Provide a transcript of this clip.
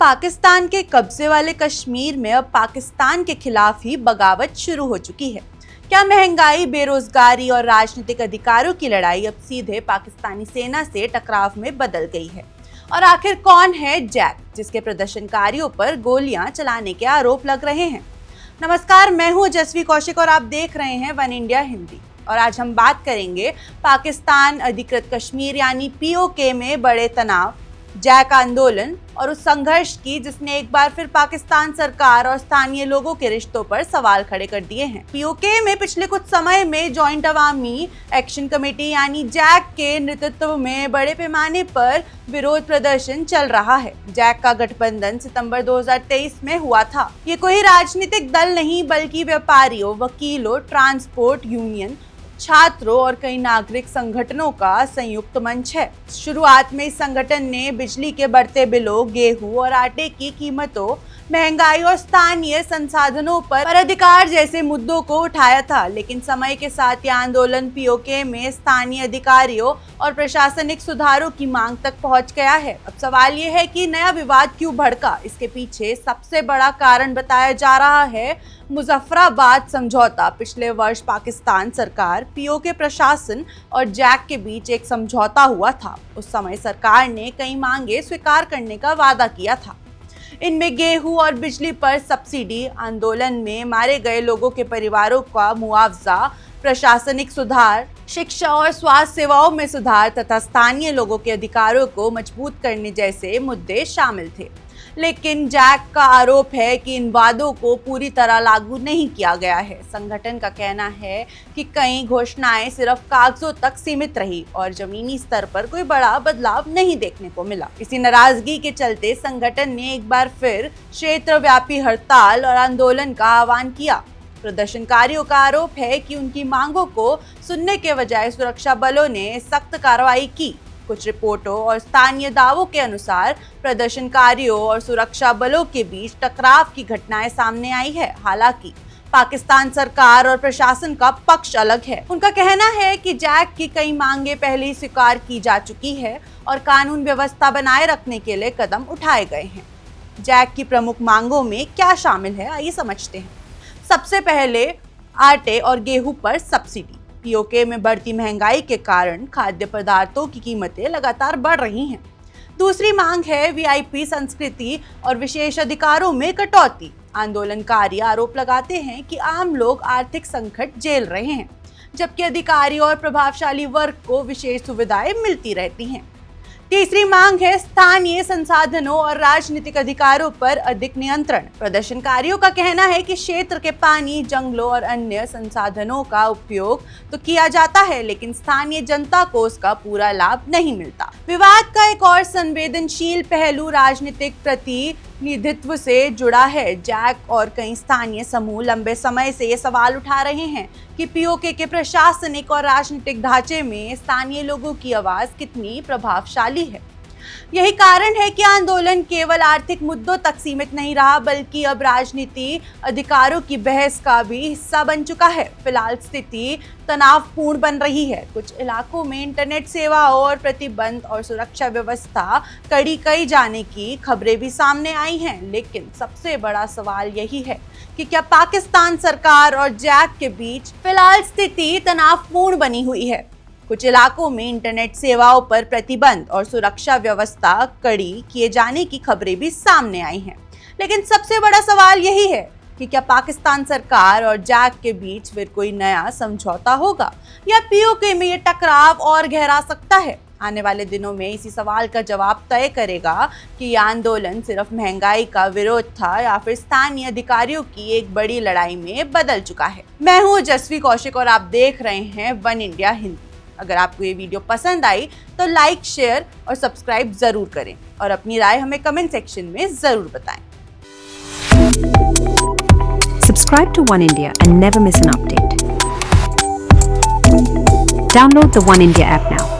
पाकिस्तान के कब्जे वाले कश्मीर में अब पाकिस्तान के खिलाफ ही बगावत शुरू हो चुकी है। क्या महंगाई, बेरोजगारी और राजनीतिक अधिकारों की लड़ाई अब सीधे पाकिस्तानी सेना से टकराव में बदल गई है? और आखिर कौन है जैक, जिसके प्रदर्शनकारियों पर गोलियां चलाने के आरोप लग रहे हैं? नमस्कार, मैं हूं जसवी कौशिक और आप देख रहे हैं वन इंडिया हिंदी। और आज हम बात करेंगे पाकिस्तान अधिकृत कश्मीर यानी पीओके में बड़े तनाव, जैक आंदोलन और उस संघर्ष की जिसने एक बार फिर पाकिस्तान सरकार और स्थानीय लोगों के रिश्तों पर सवाल खड़े कर दिए हैं। पीओके में पिछले कुछ समय में जॉइंट अवामी एक्शन कमेटी यानी जैक के नेतृत्व में बड़े पैमाने पर विरोध प्रदर्शन चल रहा है। जैक का गठबंधन सितंबर 2023 में हुआ था। ये कोई राजनीतिक दल नहीं बल्कि व्यापारियों, वकीलों, ट्रांसपोर्ट यूनियन, छात्रों और कई नागरिक संगठनों का संयुक्त मंच है। शुरुआत में इस संगठन ने बिजली के बढ़ते बिलों, गेहूं और आटे की कीमतों, महंगाई और स्थानीय संसाधनों पर अधिकार जैसे मुद्दों को उठाया था, लेकिन समय के साथ यह आंदोलन पीओके में स्थानीय अधिकारियों और प्रशासनिक सुधारों की मांग तक पहुंच गया है। अब सवाल ये है कि नया विवाद क्यों भड़का? इसके पीछे सबसे बड़ा कारण बताया जा रहा है मुजफ्फराबाद समझौता। पिछले वर्ष पाकिस्तान सरकार, पीओके प्रशासन और जैक के बीच एक समझौता हुआ था। उस समय सरकार ने कई मांगे स्वीकार करने का वादा किया था। इनमें गेहूं और बिजली पर सब्सिडी, आंदोलन में मारे गए लोगों के परिवारों का मुआवजा, प्रशासनिक सुधार, शिक्षा और स्वास्थ्य सेवाओं में सुधार तथा स्थानीय लोगों के अधिकारों को मजबूत करने जैसे मुद्दे शामिल थे। लेकिन जैक का आरोप है कि इन वादों को पूरी तरह लागू नहीं किया गया है। संगठन का कहना है कि कई घोषणाएं सिर्फ कागजों तक सीमित रही और जमीनी स्तर पर कोई बड़ा बदलाव नहीं देखने को मिला। इसी नाराजगी के चलते संगठन ने एक बार फिर क्षेत्रव्यापी हड़ताल और आंदोलन का आह्वान किया। प्रदर्शनकारियों का आरोप है कि उनकी मांगों को सुनने के बजाय सुरक्षा बलों ने सख्त कार्रवाई की। कुछ रिपोर्टों और स्थानीय दावों के अनुसार प्रदर्शनकारियों और सुरक्षा बलों के बीच टकराव की घटनाएं सामने आई है। हालांकि पाकिस्तान सरकार और प्रशासन का पक्ष अलग है। उनका कहना है कि जैक की कई मांगे पहले ही स्वीकार की जा चुकी है और कानून व्यवस्था बनाए रखने के लिए कदम उठाए गए हैं। जैक की प्रमुख मांगों में क्या शामिल है, आइए समझते हैं। सबसे पहले आटे और गेहूं पर सब्सिडी। पीओके में बढ़ती महंगाई के कारण खाद्य पदार्थों की कीमतें लगातार बढ़ रही हैं। दूसरी मांग है वीआईपी संस्कृति और विशेष अधिकारों में कटौती। आंदोलनकारी आरोप लगाते हैं कि आम लोग आर्थिक संकट झेल रहे हैं, जबकि अधिकारी और प्रभावशाली वर्ग को विशेष सुविधाएं मिलती रहती हैं। तीसरी मांग है स्थानीय संसाधनों और राजनीतिक अधिकारों पर अधिक नियंत्रण। प्रदर्शनकारियों का कहना है कि क्षेत्र के पानी, जंगलों और अन्य संसाधनों का उपयोग तो किया जाता है, लेकिन स्थानीय जनता को उसका पूरा लाभ नहीं मिलता। विवाद का एक और संवेदनशील पहलू राजनीतिक प्रतिनिधित्व से जुड़ा है। जैक और कई स्थानीय समूह लंबे समय से ये सवाल उठा रहे हैं कि पीओके के प्रशासनिक और राजनीतिक ढांचे में स्थानीय लोगों की आवाज कितनी प्रभावशाली है। यही कारण है कि आंदोलन केवल आर्थिक मुद्दों तक सीमित नहीं रहा, बल्कि अब राजनीति अधिकारों की बहस का भी हिस्सा बन चुका है। फिलहाल स्थिति तनावपूर्ण बन रही है। कुछ इलाकों में इंटरनेट सेवाओं और प्रतिबंध और सुरक्षा व्यवस्था कड़ी कई जाने की खबरें भी सामने आई हैं। लेकिन सबसे बड़ा सवाल यही है कि क्या पाकिस्तान सरकार और जैक के बीच फिलहाल स्थिति तनावपूर्ण बनी हुई है। कुछ इलाकों में इंटरनेट सेवाओं पर प्रतिबंध और सुरक्षा व्यवस्था कड़ी किए जाने की खबरें भी सामने आई हैं। लेकिन सबसे बड़ा सवाल यही है कि क्या पाकिस्तान सरकार और जैक के बीच फिर कोई नया समझौता होगा या पीओके में ये टकराव और गहरा सकता है। आने वाले दिनों में इसी सवाल का जवाब तय करेगा कि यह आंदोलन सिर्फ महंगाई का विरोध था या फिर स्थानीय अधिकारियों की एक बड़ी लड़ाई में बदल चुका है। मैं हूँ जसवी कौशिक और आप देख रहे हैं वन इंडिया हिंदी। अगर आपको ये वीडियो पसंद आई तो लाइक, शेयर और सब्सक्राइब जरूर करें और अपनी राय हमें कमेंट सेक्शन में जरूर बताएं। Subscribe to One India and never miss an update. Download the One India app now.